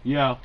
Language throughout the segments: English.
Yo.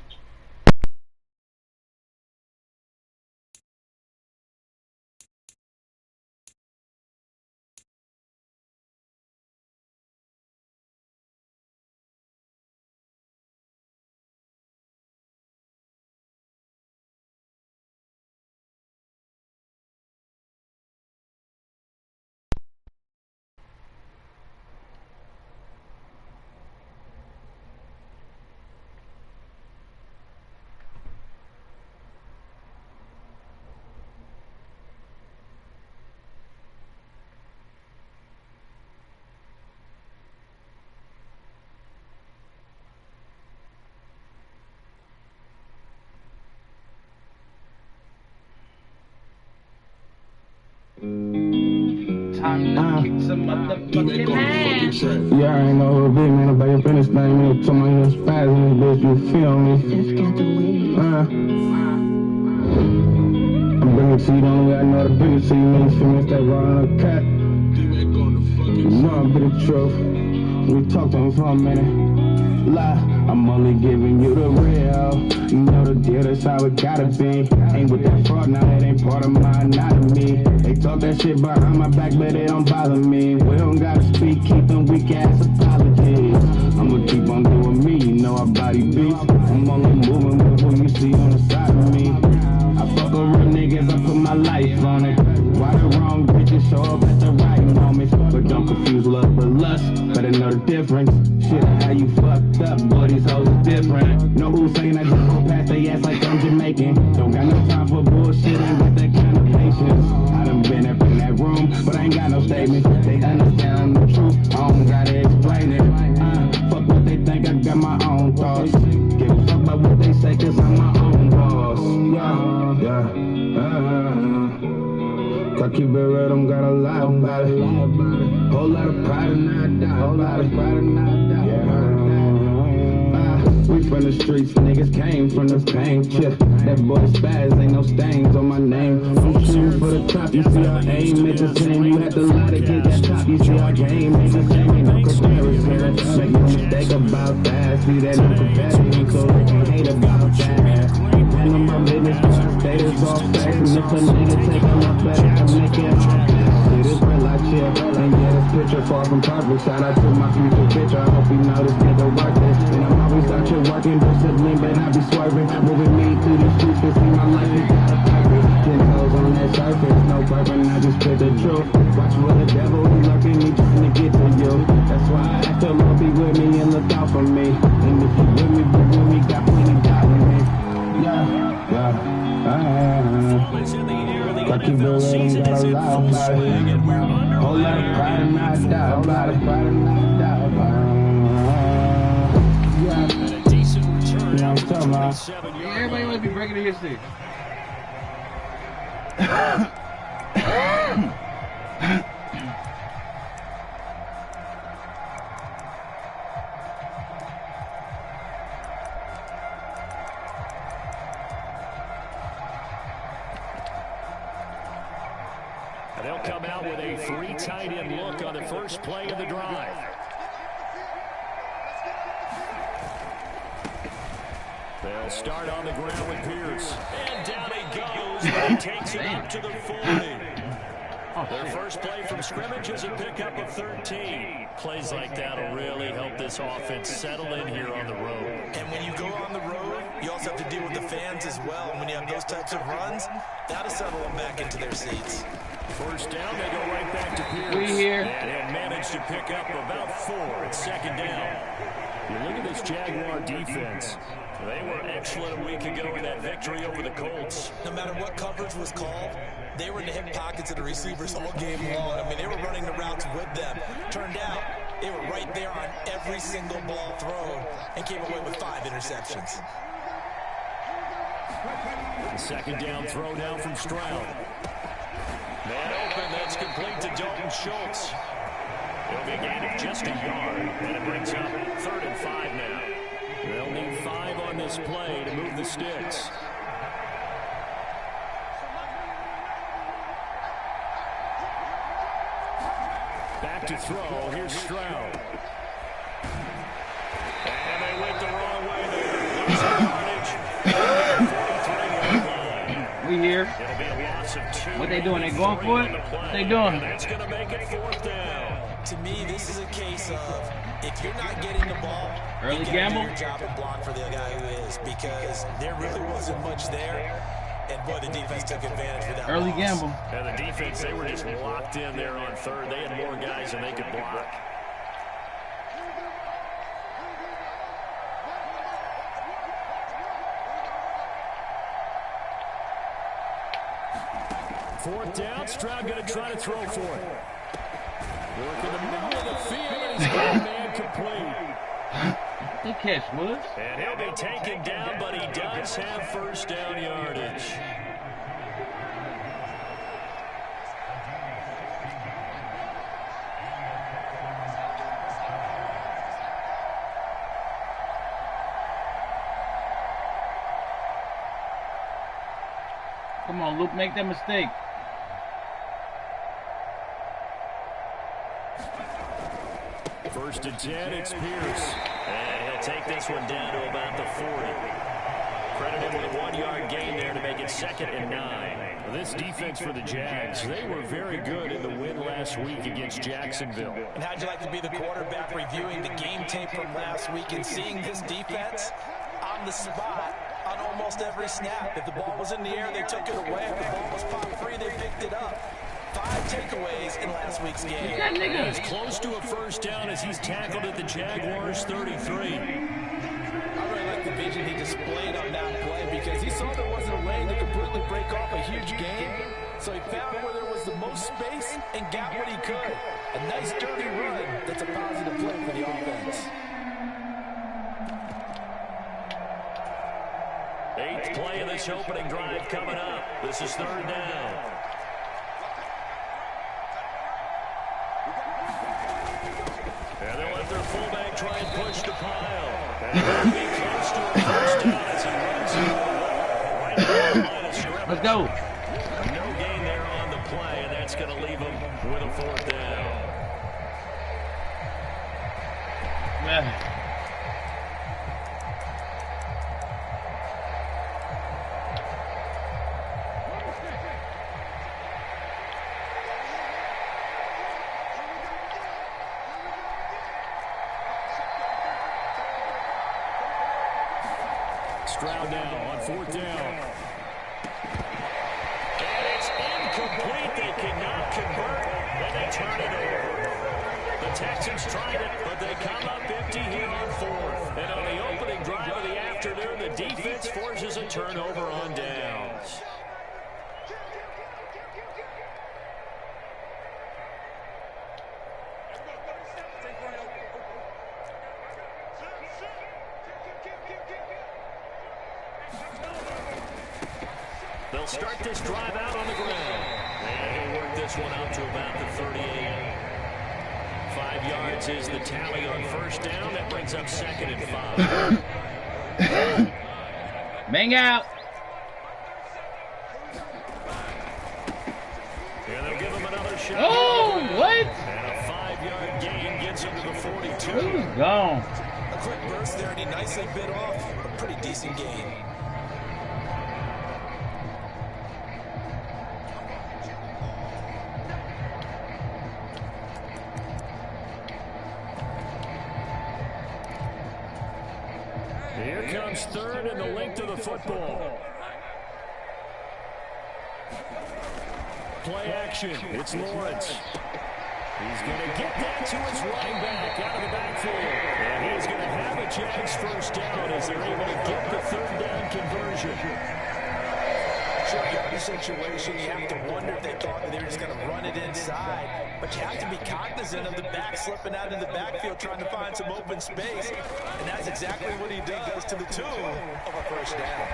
Time to kick some motherfucking ass. Yeah, I ain't no big man about your business thing. You told me you're spazzing this bitch, you feel me? Just got the weed. I'm bringing to you the only way I know to bring it to you. Niggas feel me, stay rolling a cat. You know I'm be the truth. We talked to him for a minute. Lie. I'm only giving you the real. You know the deal, that's how it gotta be. Ain't with that fraud, now that ain't part of my anatomy. They talk that shit behind my back, but it don't bother me. We don't gotta speak, keeping weak ass apologies. I'ma keep on doing me, you know our body beats. I'm only moving with who you see on the side of me. I fuck with real niggas, I put my life on it. Why the wrong bitches show up at the right moments? But don't confuse love with lust, better know the difference. Shit, how you fucked up, boy, these hoes is different. Know who's saying I just go past they ass like I'm Jamaican. Don't got no time for bullshit, ain't got that kind of patience. I done been up in that room, but I ain't got no statements. They understand the truth, I don't gotta explain it. Fuck what they think, I got my own thoughts. Give a fuck about what they say, cause I'm my own boss. I keep it real, don't gotta lie about it. Whole lot of pride and I die about it. We from the streets, niggas came from the pain. Chip, that boy Spaz, ain't no stains on my name. I'm shooting for the top, you see our aim ain't the same. You had to lie to get that top, you see our game ain't the same. Ain't no comparison, make no mistake about that. See that no comparison, so they can hate about that. Handle my business, my status all facts. And if a nigga take a look back, I make it all back. Shit is real, I chill, and yeah, this picture far from perfect. Shout out to my future bitch, I hope you know this nigga worth it. And I'm always out here working, discipline, but I be swerving. Moving me through the streets to see my life, you got a purpose. 10 toes on that surface, no purpose, I just spit the truth. Watch for the devil, he lurking, he trying to get to you. That's why I ask the Lord be with me and look out for me. And if you with me, be with me, got plenty doubt in me. I keep it real, ain't gotta lie about it. Whole lot of pride and I die about it. Yeah, I'm talking about. Everybody want to be breaking the history. They'll come out with a three tight end look on the first play of the drive. They'll start on the ground with Pierce. And down he goes, but he takes it up to the 40. Their first play from scrimmage is a pickup of 13. Plays like that will really help this offense settle in here on the road. And when you go on the road, you also have to deal with the fans as well. And when you have those types of runs, that'll settle them back into their seats. First down, they go right back to Pierce. We here. And he'll manage to pick up about 4 at second down. You look at this Jaguar defense. They were excellent a week ago in that victory over the Colts. No matter what coverage was called, they were in the hip pockets of the receivers all game long. I mean, they were running the routes with them. Turned out, they were right there on every single ball thrown and came away with 5 interceptions. The second down throw now from Stroud. Man open, that's complete to Dalton Schultz. It'll be a gain of just a yard, and it brings up 3rd and 5 now. They'll need 5 on this play to move the sticks. Back to throw, here's Stroud. And they went the wrong way there. hurt. It'll be a loss of 2. What they doing? They going for it? What they doing? That's going to make it 4th down. To me, this is a case of if you're not getting the ball, Early you gamble? do your job and block for the guy who is, because there really wasn't much there. And boy, the defense took advantage of that. Early loss. gamble. And the defense, they were just locked in there on 3rd. They had more guys than they could block. Fourth down, Stroud going to try to throw for it. Work in the middle of the field, and he's got a man complete. Good catch, Woods. And he'll be taken down, but he does have 1st down yardage. Come on, Luke, make that mistake. First and 10, it's Pierce. And he'll take this one down to about the 40. Credit him with a 1-yard gain there to make it 2nd and 9. This defense for the Jags, they were very good in the win last week against Jacksonville. And how'd you like to be the quarterback reviewing the game tape from last week and seeing this defense on the spot on almost every snap? If the ball was in the air, they took it away. If the ball was popped free, they picked it up. 5 takeaways in last week's game. He's close to a 1st down as he's tackled at the Jaguars 33. I really like the vision he displayed on that play because he saw there wasn't a lane to completely break off a huge game. So he found where there was the most space and got what he could. A nice dirty run that's a positive play for the offense. 8th play of this opening drive coming up. This is 3rd down. And they'll let their fullback try and push the pile. And he'll be close to a 1st down as he runs it right around the line of scrimmage. Let's go. No gain there on the play, and that's going to leave him with a 4th down. Yeah. Stroud now on 4th down. And it's incomplete. They cannot convert, and they turn it over. The Texans tried it, but they come up empty here on 4th. And on the opening drive of the afternoon, the defense forces a turnover on downs. They'll start this drive out on the ground. And he'll work this one out to about the 38. 5 yards is the tally on 1st down. That brings up 2nd and 5. Bang out. And they'll give him another shot. Oh, what? And a 5-yard gain gets him to the 42. Who's gone? A quick burst there, and he nicely bit off a pretty decent gain. Here comes 3rd and the length of the football. Play action. It's Lawrence. He's going to get that to his running back out of the backfield. And he's going to have a Jags 1st down as they're able to get the 3rd down conversion. Short yardage situation, you have to wonder if they thought that they were just going to run it inside. But you have to be cognizant of the back slipping out in the backfield trying to find some open space. And that's exactly what he does to the tune of a 1st down.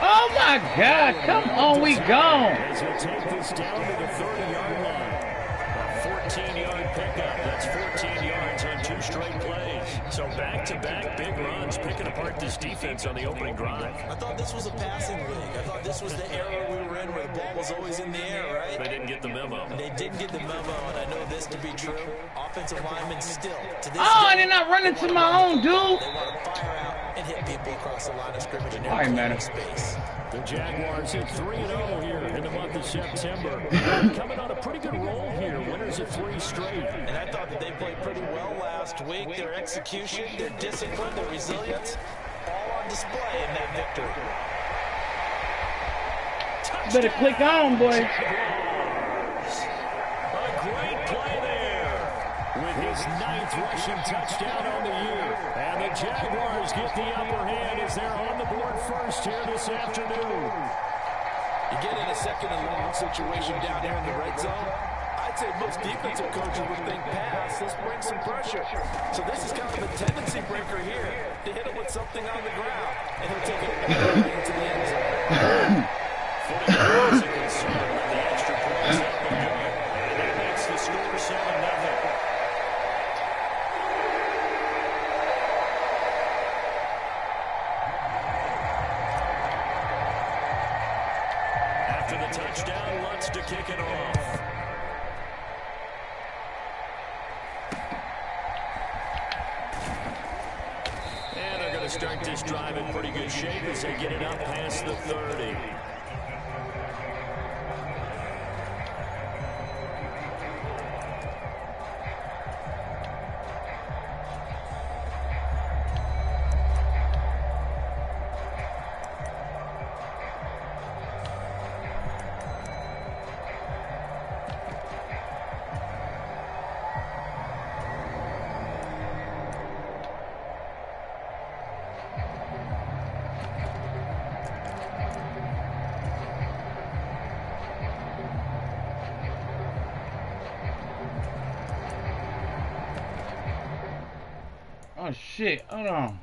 Oh my God! Come on, we gone. As he'll take this down to the 30-yard line. A 14-yard pickup. That's 14 yards on 2 straight plays. So back-to-back big runs, picking apart this defense on the opening drive. I thought this was a passing league. I thought this was the era we were in where the ball was always in the air, right? They didn't get the memo. They didn't get the memo, and I know this to be true. Offensive linemen still, to this Oh, day, I did not run into my own dude. they want to fire out and hit people across the line of scrimmage in All right, man. space. The Jaguars hit 3-0 here in the month of September. Coming on a pretty good roll here. Winners of 3 straight. And I thought that they played pretty well last week. Their execution, their discipline, their resilience, all on display in that victory. Better click on, boy. A great play there with his 9th rushing touchdown on the year. And the Jaguars get the upper hand as they're on the board first here this afternoon. You get in a second and long situation down there in the red zone. I'd say most defensive coaches would think pass. Let's bring some pressure. So this is kind of a tendency breaker here to hit him with something on the ground. And he'll take it into the end zone. Is a concern with the extra points up and good. And that makes the score 7-0. After the touchdown, Lutz to kick it off. And they're going to start this drive in pretty good shape as they get it up past the 30. Oh shit, hold on.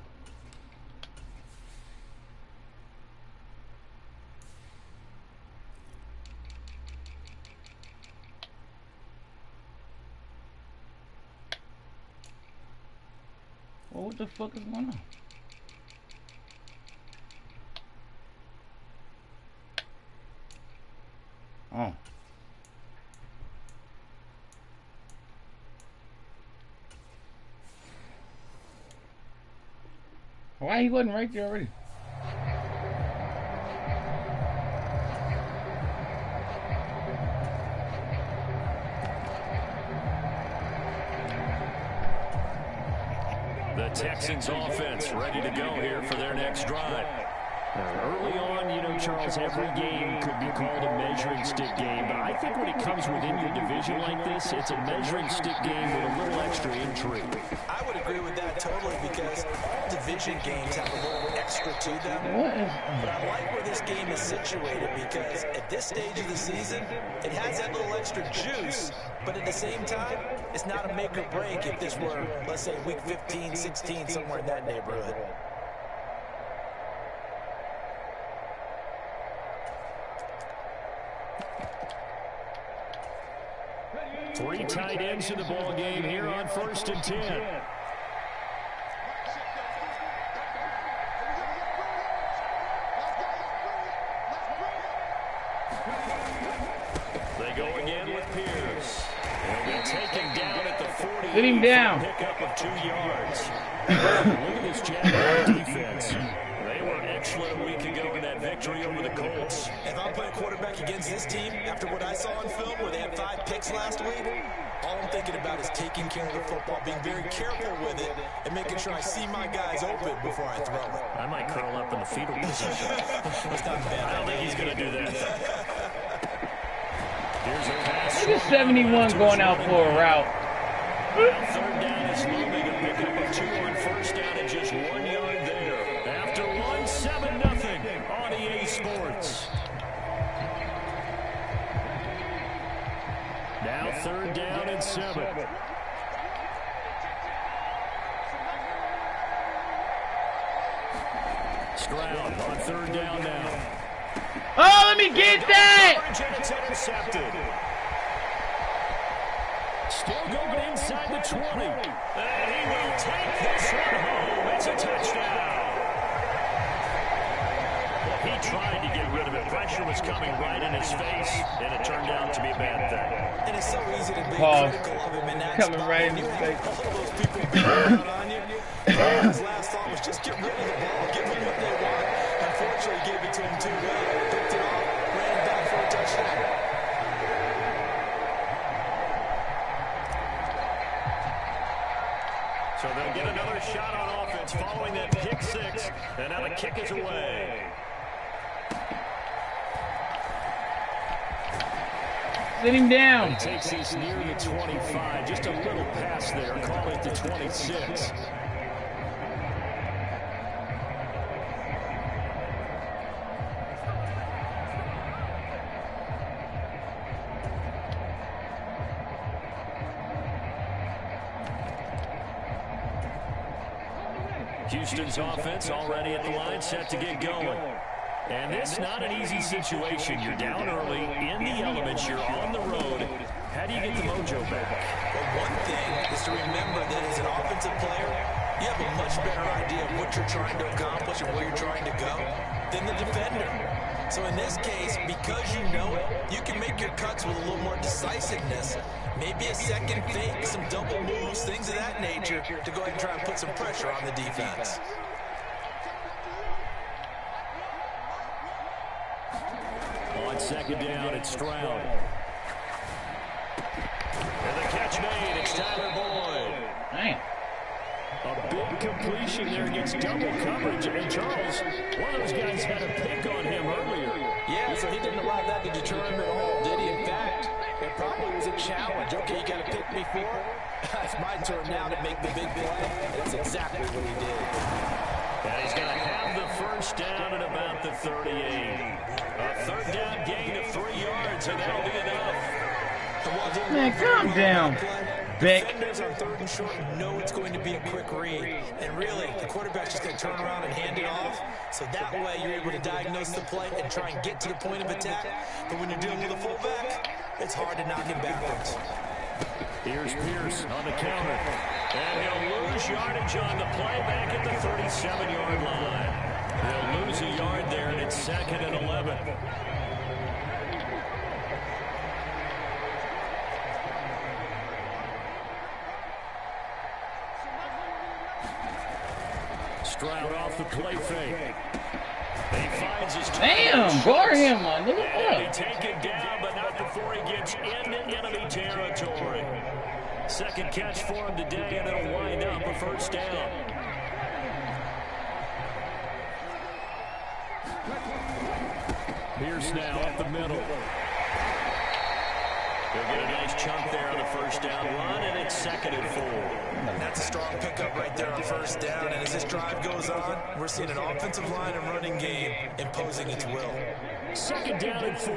Well, what the fuck is going on? Oh. Why he wasn't right there already? The Texans offense ready to go here for their next drive. Early on, you know, Charles, every game could be called a measuring stick game, but I think when it comes within your division like this, it's a measuring stick game with a little extra intrigue. I would agree with that totally because all division games have a little extra to them. But I like where this game is situated because at this stage of the season, it has that little extra juice, but at the same time, it's not a make or break if this were, let's say, week 15, 16, somewhere in that neighborhood. Three tight ends in the ball game here on 1st and 10. They go again with Pierce. He'll be taken down at the 40. Get him down. Pickup of 2 yards. Look at this Jaguar defense. They were excellent a week ago in that victory over the Colts. If I'm playing quarterback against this team, after what I saw on film where they had 5 picks last week, all I'm thinking about is taking care of the football, being very careful with it, and making sure I see my guys open before I throw it. I might curl up in the fetal position. That's not bad. I don't think he's going to do that. Here's a pass. Look at 71 going out for a route. 3rd down is looming. A pickup of 2 on 1st down and just 1 yard there. After 1, 7-0 on EA Sports. Now 3rd down and 7. Stroud on 3rd down now. Oh, let me get that! It's intercepted. Still going inside the 20. And he will take this one home. It's a touchdown. Well, he tried to get rid of it. Pressure was coming right in his face, and it turned out to be a bad thing. And it's so easy to be Pause. critical of him in that Coming spot. right in When his you face. have all those people beating out on you, his last thought was just get rid of the ball. another shot on offense following that pick six. And now the kick is away. Sit him down. He takes this near the 25. Just a little pass there. Call it the 26. Houston's offense already at the line, set to get going. And this not an easy situation. You're down early, in the elements, you're on the road. How do you get the mojo back? Well, one thing is to remember that as an offensive player, you have a much better idea of what you're trying to accomplish and where you're trying to go than the defender. So in this case, because you know it, you can make your cuts with a little more decisiveness. Maybe a second fake, some double moves, things of that nature to go ahead and try and put some pressure on the defense. On second down, it's Stroud. And the catch made, it's SpazzDaBoi's. Man. A big completion there against double coverage. And Charles, one of those guys had a pick on him earlier. Yeah, so he didn't allow that to deter him at all, did he? In fact, it probably was a challenge. Okay, you got to pick me for it. It's my turn now to make the big play. That's exactly what he did. And he's going to have the first down at about the 38. A third down gain of 3 yards, and that'll be enough. Man, calm down, Vic. Defenders on third and short know it's going to be a quick read. And really, the quarterback's just going to turn around and hand it off. So that way, you're able to diagnose the play and try and get to the point of attack. But when you're dealing with a fullback, it's hard to knock him backwards. Here's Pierce on the counter. And he'll lose yardage on the play back at the 37-yard line. They'll lose a yard there, and it's 2nd and 11. Stroud off the play fake. He finds his Damn, bar him, man. Look at and he that. taken down, but not before he gets into enemy territory. Second catch for him today, and it'll wind up a first down. Pierce now up the middle. They'll get a nice chunk there on the first down run, and it's 2nd and 4. That's a strong pickup right there on first down. And as this drive goes on, we're seeing an offensive line and running game imposing its will. 2nd down and 4.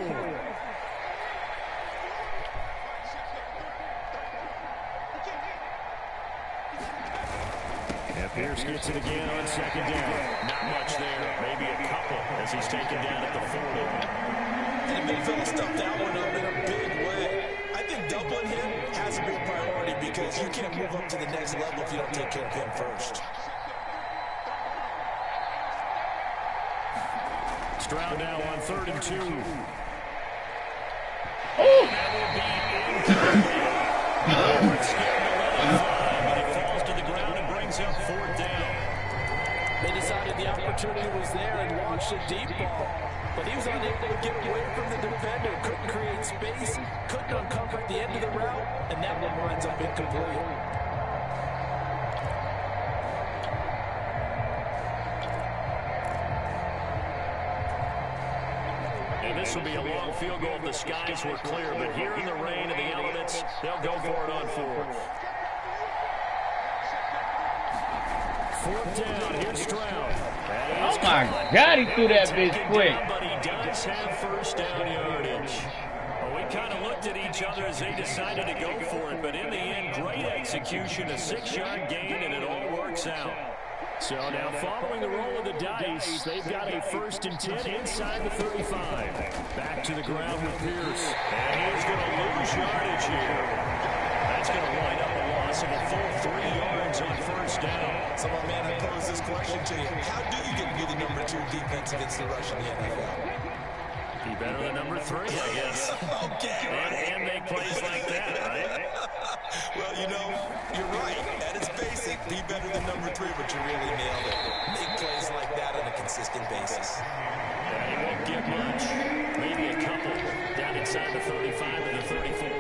And Pierce gets it again on 2nd down. Not much there, maybe a couple as he's taken down at the 40. And the midfield stuffed that one up in a big way. I think doubling him has to be a priority because you can't move up to the next level if you don't take care of him first. Stroud now on 3rd and 2. Oh! That will be incomplete. It's scared to let him fly, but he falls to the ground and brings up 4th down. They decided the opportunity was there and launched a deep ball. But he was unable to get away from the defender, couldn't create space, couldn't uncover the end of the route, and that one winds up incomplete. And this will be a long field goal if the skies were clear, but here in the rain and the elements, they'll go for it on 4th. 4th down, here's Stroud. Oh my God, he threw that bitch quick. But he does have first down yardage. Well, we kind of looked at each other as they decided to go for it, but in the end, great execution, a 6-yard gain, and it all works out. So now following the roll of the dice, they've got a 1st and 10 inside the 35. Back to the ground with Pierce. And he's going to lose yardage here. That's going to wind up a loss of a full 3 yards on first down. So, my man, I pose this question to you. How do you get to be the number 2 defense against the rush in the NFL? Be better than number 3, I guess. Okay. And make plays like that, right? Well, you know, you're right. At its basic, be better than number 3, but you really nailed it. Make plays like that on a consistent basis. And he won't get much. Maybe a couple down inside the 35 to the 34.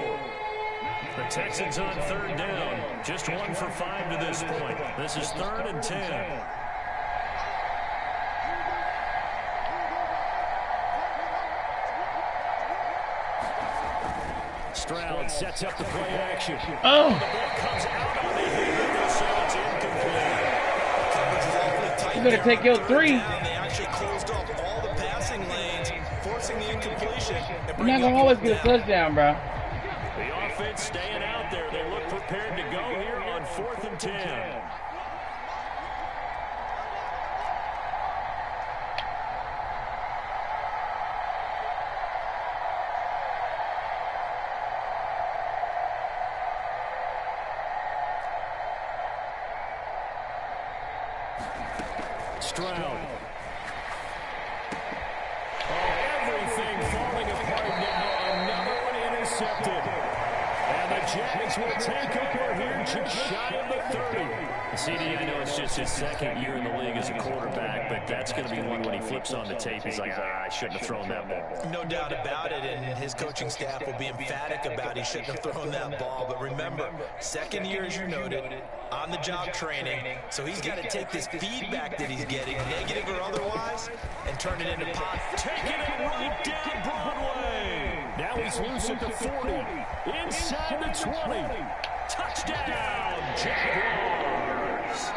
The Texans on 3rd down. Just 1 for 5 to this point. This is 3rd and 10. Stroud sets up the play action. Oh! The ball comes out on the hit. They say it's incomplete. You better take your 3. They actually closed off all the passing lanes, forcing the incompletion. You're not going to always get a touchdown, bro. The offense staying out there. They look prepared to go here on 4th and 10. Stroud. Oh, everything falling apart now. Another one intercepted. And the Jags will take over here just shy of the 30. CD, I know it's just his 2nd year in the league as a quarterback, but that's going to be one when he flips on the tape. He's like, I shouldn't have thrown that ball. No doubt about it, and his coaching staff will be emphatic about he shouldn't have thrown that ball. But remember, 2nd year, as you noted, on-the-job training, so he's got to take this feedback that he's getting, negative or otherwise, and turn it into positive. Taking it right down Broadway. Now he's loose at the 40, inside the 20. Touchdown, Jaguars.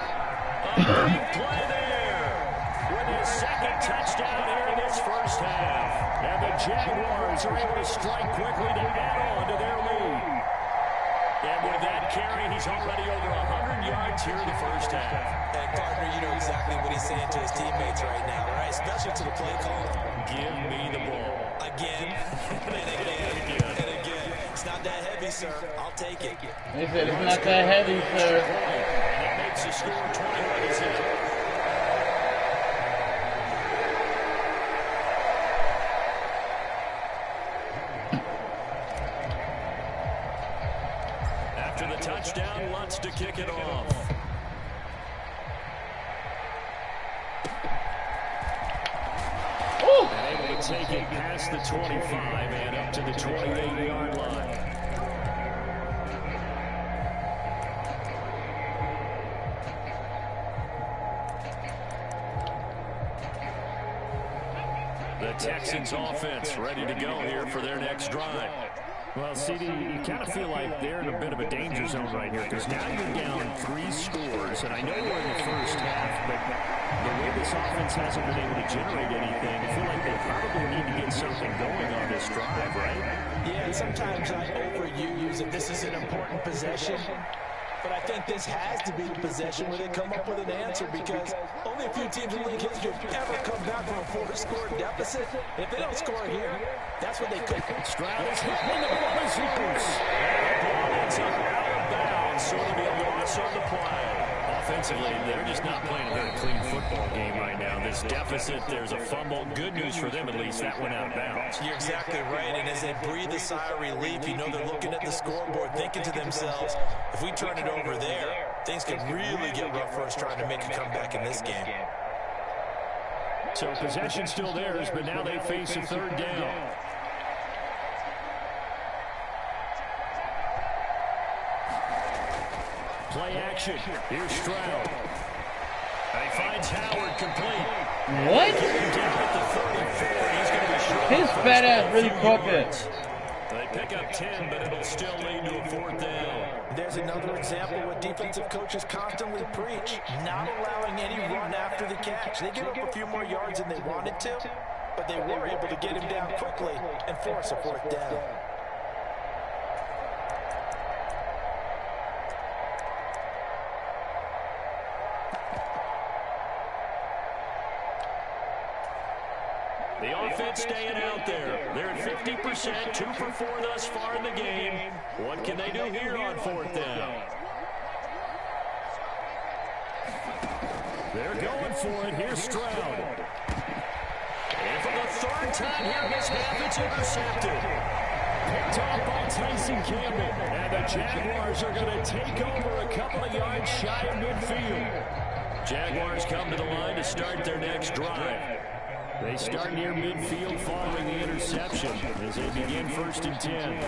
A big play there with his 2nd touchdown here in this first half. And the Jaguars are able to strike quickly to add on to their lead. And with that carry, he's already over 100 yards here in the first half. And partner, you know exactly what he's saying to his teammates right now, right? Especially to the play caller. Give me the ball. Again, and again, and again. It's not that heavy, sir. I'll take it. They said it's not that heavy, sir. And it makes the score 21-0. After the touchdown, Lutz to kick it off. And able to take it past the 25 and up to the 28-yard line. The Texans offense ready to go here for their next drive. Well, CD, you kind of feel like they're in a bit of a danger zone right here because now you're down 3 scores, and I know we're in the first half, but the way this offense hasn't been able to generate anything, I feel like they probably need to get something going on this drive, right? Yeah, and sometimes I overuse it. This is an important possession. But I think this has to be the possession where they come up with an answer because only a few teams in league history have ever come back from a 4-score deficit. And if they don't score here, that's what they could. Stroud is hitting the ball is loose. And the ball ends up out of bounds, so it'll be a loss on the play. Offensively, they're just not playing a very clean football game right now. This deficit, there's a fumble. Good news for them, at least. That went out of bounds. You're exactly right. And as they breathe a sigh of relief, you know they're looking at the scoreboard, thinking to themselves, if we turn it over there, things could really get rough for us trying to make a comeback in this game. So possession still theirs, but now they face a 3rd down. Play action. Here's Stroud. And he finds Howard complete. What? His fat ass really caught that. They pick up 10, but it'll still lead to a 4th down. There's another example what defensive coaches constantly preach, not allowing any run after the catch. They give up a few more yards than they wanted to, but they were able to get him down quickly and force a 4th down. The offense staying out there. They're at 50%, 2 for 4 thus far in the game. What can they do here on 4th down? They're going for it. Here's Stroud. And for the 3rd time here this half, it's intercepted. Picked off by Tyson Campbell. And the Jaguars are going to take over a couple of yards shy of midfield. Jaguars come to the line to start their next drive. They start near midfield following the interception as they begin 1st and 10.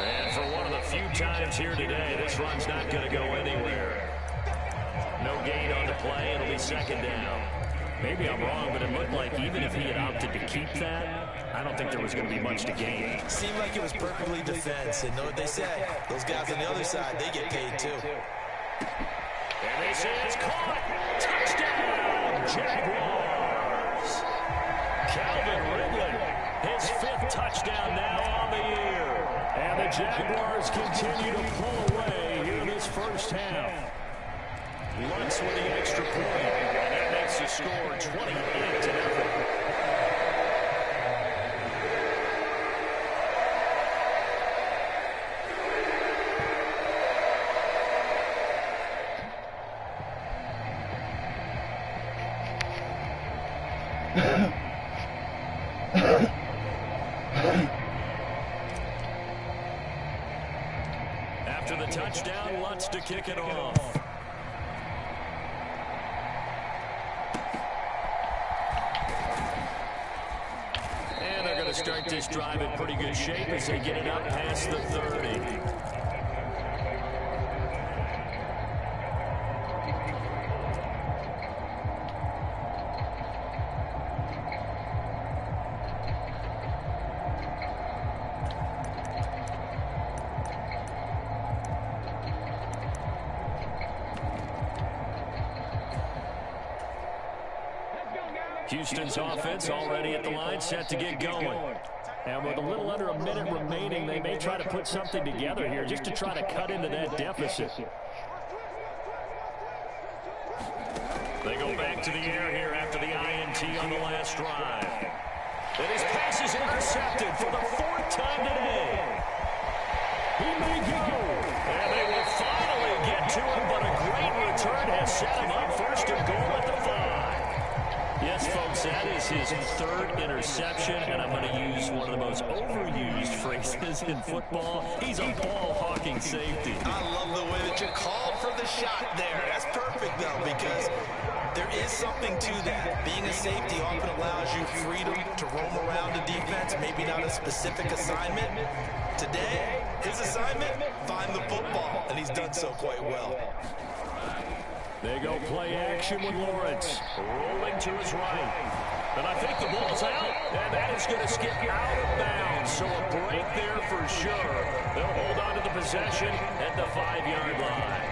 And for one of the few times here today, this run's not going to go anywhere. No gain on the play. It'll be second down. Maybe I'm wrong, but it looked like even if he had opted to keep that, I don't think there was going to be much to gain. Seemed like it was perfectly defense. And know what they say? Those guys on the other side, they get paid too. And this is caught. Touchdown, Jaguars. Calvin Ridley, his 5th touchdown now on the year. And the Jaguars continue to pull away here in this first half. Lutz with the extra point, and that makes the score 28-0. After the touchdown, Lutz to kick it off. Start this drive in pretty good shape as they get it up past the 30. Houston's offense already at the line, set to get going. And with a little under a minute remaining, they may try to put something together here just to try to cut into that deficit. They go back to the air here after the INT on the last drive. And his pass is intercepted for the 4th time today. He may get going. And they will finally get to him, but a great return has set him up 1st and goal at the 5. Yes, folks, that is his 3rd interception, and I'm going to use one of the most overused phrases in football. He's a ball-hawking safety. I love the way that you called for the shot there. That's perfect, though, because there is something to that. Being a safety often allows you freedom to roam around the defense, maybe not a specific assignment. Today, his assignment, find the football, and he's done so quite well. They go play action with Lawrence, rolling to his right. And I think the ball's out, and that is going to skip out of bounds. So a break there for sure. They'll hold on to the possession at the 5-yard line.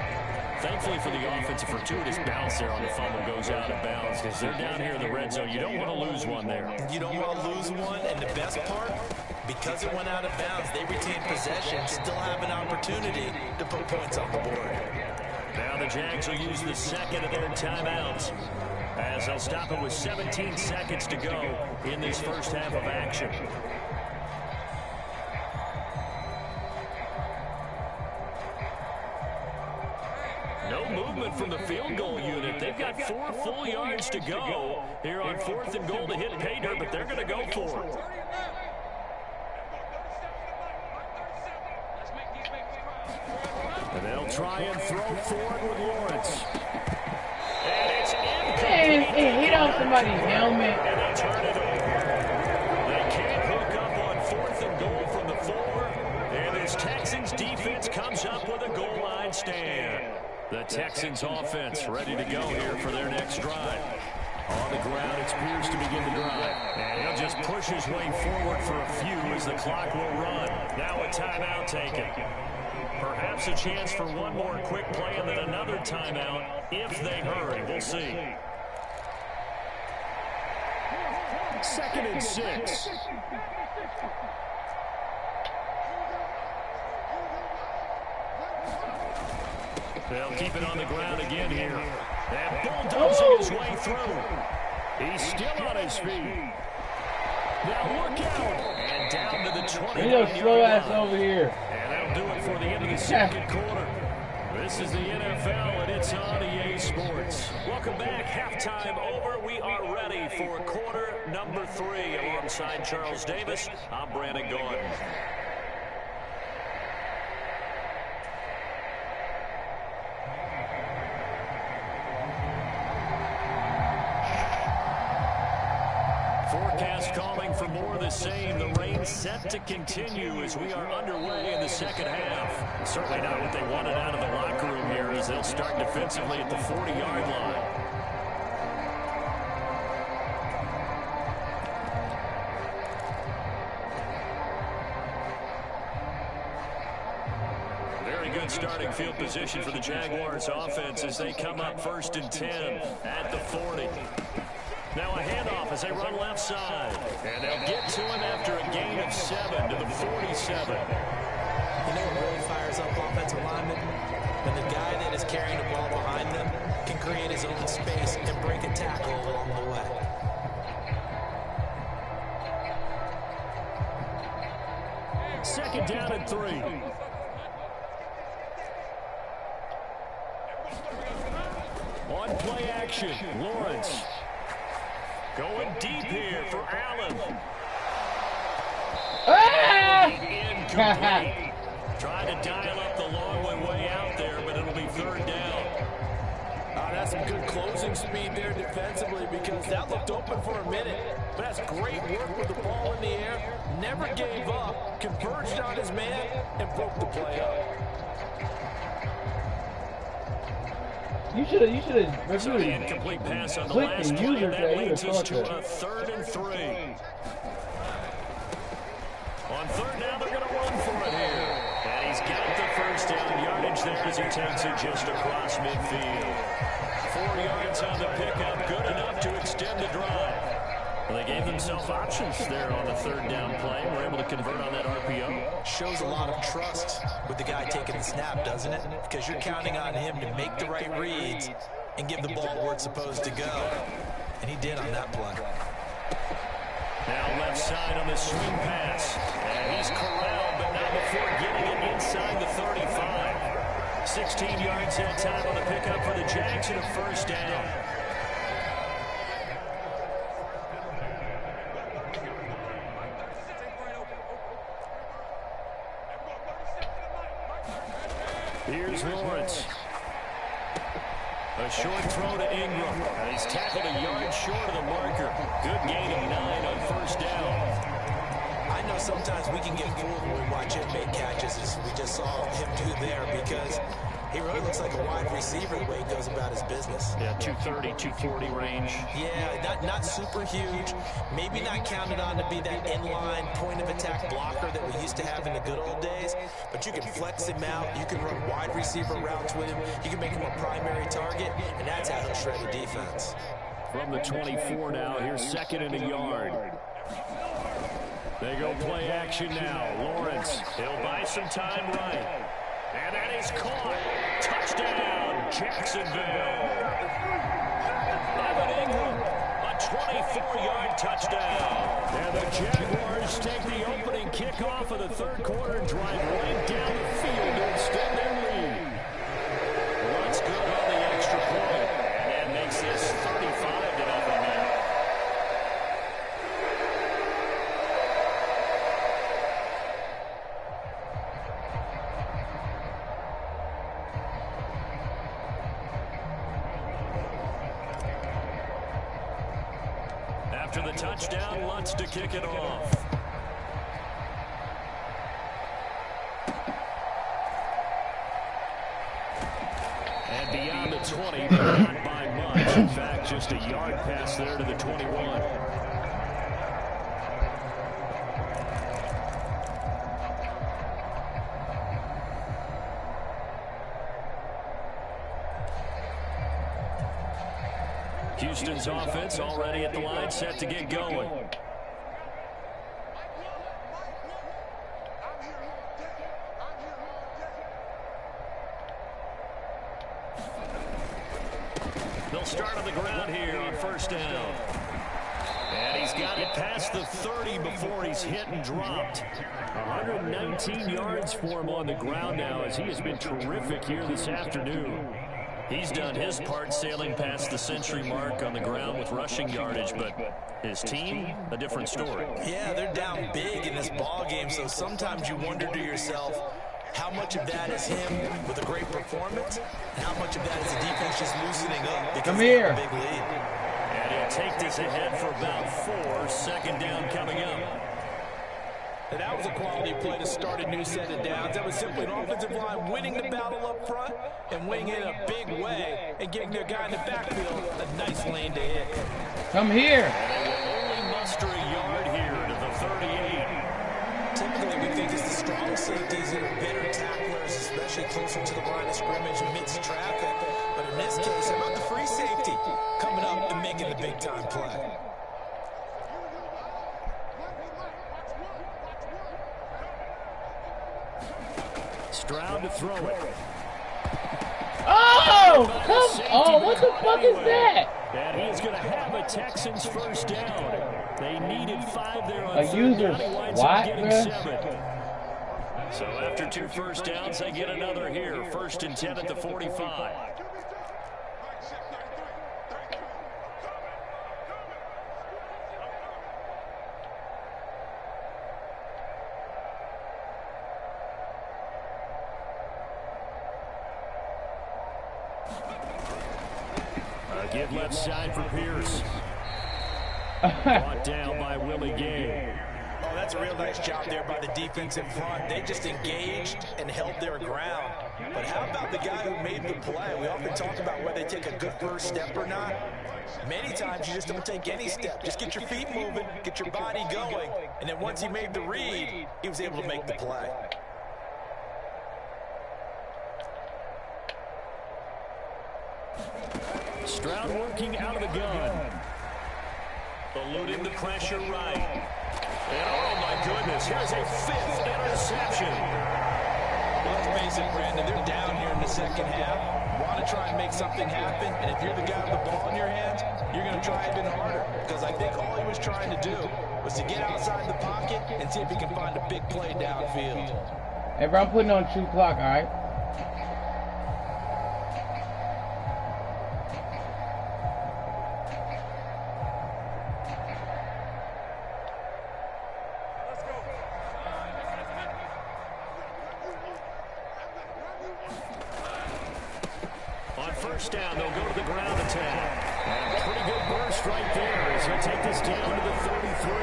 Thankfully for the offense, a fortuitous bounce there on the fumble goes out of bounds because they're down here in the red zone. You don't want to lose one there. You don't want to lose one, and the best part, because it went out of bounds, they retain possession, still have an opportunity to put points on the board. Now the Jags will use the 2nd of their timeouts as they'll stop it with 17 seconds to go in this first half of action. No movement from the field goal unit. They've got 4 full yards to go here on 4th and goal to hit pay dirt, but they're going to go for it. And they'll try and throw forward with Lawrence. And it's incomplete. It hit on somebody's helmet. And they turn it over. They can't hook up on 4th and goal from the 4. And this Texans defense comes up with a goal line stand. The Texans offense ready to go here for their next drive. On the ground, it's Pierce to begin the drive. And he'll just push his way forward for a few as the clock will run. Now a timeout taken. Perhaps a chance for one more quick play and then another timeout if they hurry. We'll see. 2nd and 6. They'll keep it on the ground again here. And bulldozing his way through. He's still on his feet. Now look out. And down to the 20. He just slow ass over here. And that'll do it for the end of the 2nd quarter. This is the NFL, and it's on EA Sports. Welcome back. Halftime over. We are ready for quarter number 3. Alongside Charles Davis, I'm Brandon Gordon. forecast calling for more of the same. The rain set to continue as we are underway in the second half. Certainly not what they wanted out of the locker room here as they'll start defensively at the 40-yard line. Very good starting field position for the Jaguars offense as they come up 1st and 10 at the 40. Now a handoff as they run left side. And they'll get to him after a gain of 7 to the 47. You know what really fires up offensive linemen? When the guy that is carrying the ball behind them can create his own space and break a tackle along the way. Second down and 3. On play action, Lawrence. Going deep here for Allen. Incomplete. Trying to dial up the long way out there, but it'll be 3rd down. That's some good closing speed there defensively because that looked open for a minute. But that's great work with the ball in the air. Never gave up, converged on his man, and broke the play up. You should have. So the incomplete pass on the last play, and that leads us to a 3rd and 3. On 3rd down, they're going to run for it here. And he's got the 1st down yardage there as he takes it just across midfield. 4 yards on the pickup, good enough to extend the drive. Well, they gave themselves options there on the 3rd down play. Were able to convert on that RPO. Shows a lot of trust with the guy taking the snap, doesn't it? Because you're counting on him to make the right reads and give the ball where it's supposed to go. And he did on that play. Now left side on the swing pass. And he's corralled, but not before getting it inside the 35. 16 yards that time on the pickup for the Jags and a 1st down. Here's Lawrence. A short throw to Ingram. And he's tackled a yard short of the marker. Good gain of 9 on 1st down. I know sometimes we can get fooled when we watch him make catches, as we just saw him do there, because he really looks like a wide receiver the way he goes about his business. Yeah, 230, 240 range. Yeah, not super huge. Maybe not counted on to be that inline point-of-attack blocker that we used to have in the good old days, but you can flex him out. You can run wide receiver routes with him. You can make him a primary target, and that's how he'll shred the defense. From the 24 now, here's 2nd and a yard. They go play action now. Lawrence, he'll buy some time right. And that is caught. Touchdown, Jacksonville. Evan Ingram, a 24-yard touchdown. And the Jaguars take the opening kickoff of the 3rd quarter and drive right down the field to extend their lead. What's good on the extra point? And that makes this 35-0 now. After the touchdown, Lutz to kick it off. And beyond the 20, but not by much. In fact, just a yard pass there to the 21. Houston's offense already at the line, set to get going. They'll start on the ground here on 1st down. And he's got it past the 30 before he's hit and dropped. 119 yards for him on the ground now as he has been terrific here this afternoon. He's done his part sailing past the century mark on the ground with rushing yardage, but his team, a different story. Yeah, they're down big in this ball game, so sometimes you wonder to yourself, how much of that is him with a great performance, and how much of that is the defense just loosening up because they have a big lead. And They'll take this ahead for about 4. Second down coming up. And that was a quality play to start a new set of downs. That was simply an offensive line winning the battle up front and winning in a big way and giving their guy in the backfield a nice lane to hit. Come here. And they will only muster a yard here to the 38. Typically, we think it's the strong safeties that are better tacklers, especially closer to the line of scrimmage amidst traffic. But in this case, how about the free safety coming up and making the big-time play? Stroud to throw it. Oh, come on. What the fuck is that? And he's going to have a Texans first down. They needed 5 there on A user what, bro? So after 2 first downs, they get another here. 1st and 10 at the 45. Give left side for Pierce. Brought down by Willie Gay. Oh, that's a real nice job there by the defense in front. They just engaged and held their ground. But how about the guy who made the play? We often talk about whether they take a good first step or not. Many times you just don't take any step. Just get your feet moving, get your body going. And then once he made the read, he was able to make the play. Stroud working out of the gun. Eluding the pressure right. And oh my goodness, here's a 5th interception. Well, let's face it, Brandon, they're down here in the second half. Want to try and make something happen, and if you're the guy with the ball in your hands, you're going to try even harder. Because I think all he was trying to do was to get outside the pocket and see if he can find a big play downfield. Hey, bro, I'm putting on 2 clock, all right? First down, they'll go to the ground attack. And a pretty good burst right there as he'll take this down to the 33.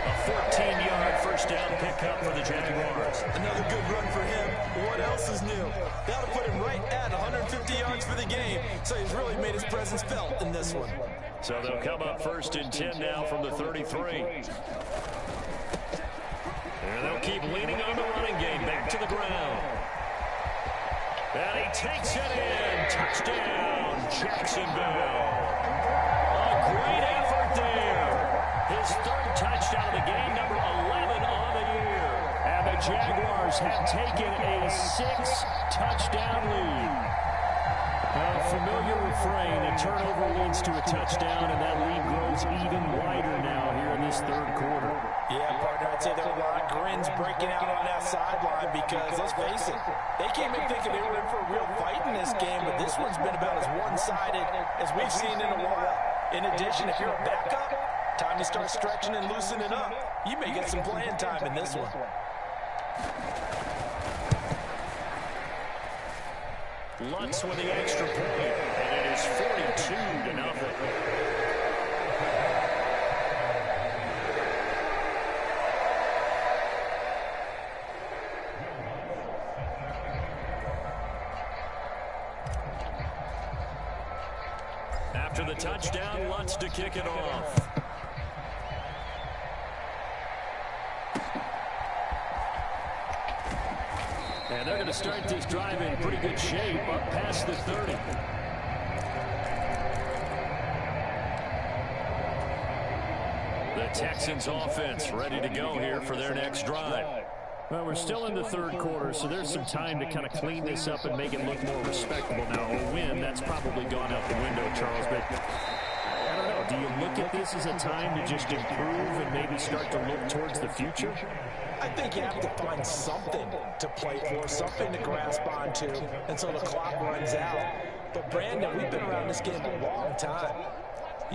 A 14-yard first down pickup for the Jaguars. Another good run for him. What else is new? That'll put him right at 150 yards for the game. So he's really made his presence felt in this one. So they'll come up 1st and 10 now from the 33. And they'll keep leaning on the running game. Back to the ground. And he takes it in. Touchdown, Jacksonville. A great effort there. His 3rd touchdown of the game, number 11 on the year. And the Jaguars have taken a 6-touchdown lead. A familiar refrain, a turnover leads to a touchdown, and that lead grows even wider now here in this 3rd quarter. Yeah, partner, I'd say there are a lot of grins breaking out on that sideline because, let's face it, they came in thinking they were in for a real fight in this game, but this one's been about as one-sided as we've seen in a while. In addition, if you're a backup, time to start stretching and loosening up. You may get some playing time in this one. Lutz with the extra point, and it is 42-0. After the touchdown, Lutz to kick it off. And they're going to start this drive in pretty good shape up past the 30. The Texans offense ready to go here for their next drive. Well, we're still in the 3rd quarter, so there's some time to kind of clean this up and make it look more respectable. Now, a win, that's probably gone out the window, Charles, but I don't know. Do you look at this as a time to just improve and maybe start to look towards the future? I think you have to find something to play for, something to grasp onto until the clock runs out. But, Brandon, we've been around this game a long time.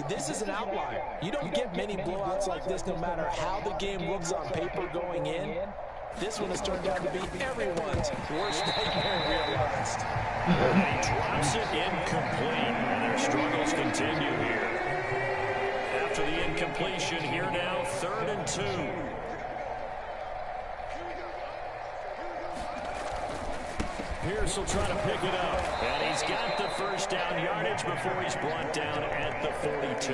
This is an outlier. You don't get many blowouts like this no matter how the game looks on paper going in. This one has turned out to be everyone's worst nightmare realized. He drops it incomplete, and their struggles continue here. incompletion. Here now, 3rd and 2. Pierce will try to pick it up. And he's got the first down yardage before he's brought down at the 42.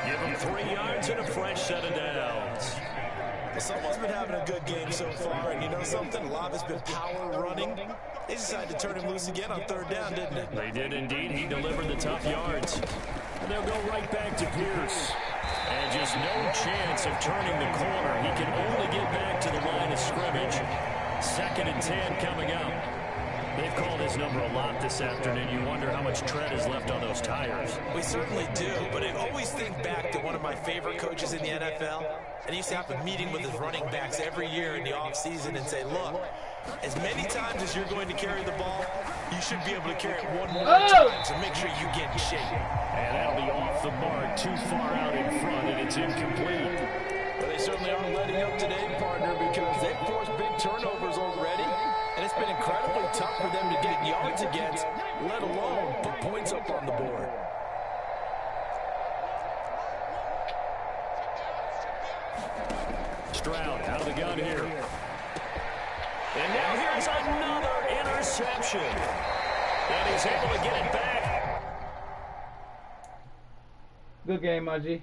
Give him 3 yards and a fresh set of downs. Well, someone's been having a good game so far, and you know something? A lot of it's been power running. They decided to turn him loose again on 3rd down, didn't they? They did indeed. He delivered the tough yards. And they'll go right back to Pierce. And just no chance of turning the corner. He can only get back to the line of scrimmage. 2nd and 10 coming up. They've called his number a lot this afternoon. You wonder how much tread is left on those tires. We certainly do, but I always think back to one of my favorite coaches in the NFL. And he used to have a meeting with his running backs every year in the offseason and say, look, as many times as you're going to carry the ball, you should be able to carry it one more time, so make sure you get in shape. And that'll be off the mark, too far out in front, and it's incomplete. But they certainly aren't letting up today, partner, because they've forced big turnovers already. And it's been incredibly tough for them to get yards against, let alone put points up on the board. Stroud out of the gun here. And now here's another interception. And he's able to get it back. Good game, Mudgy.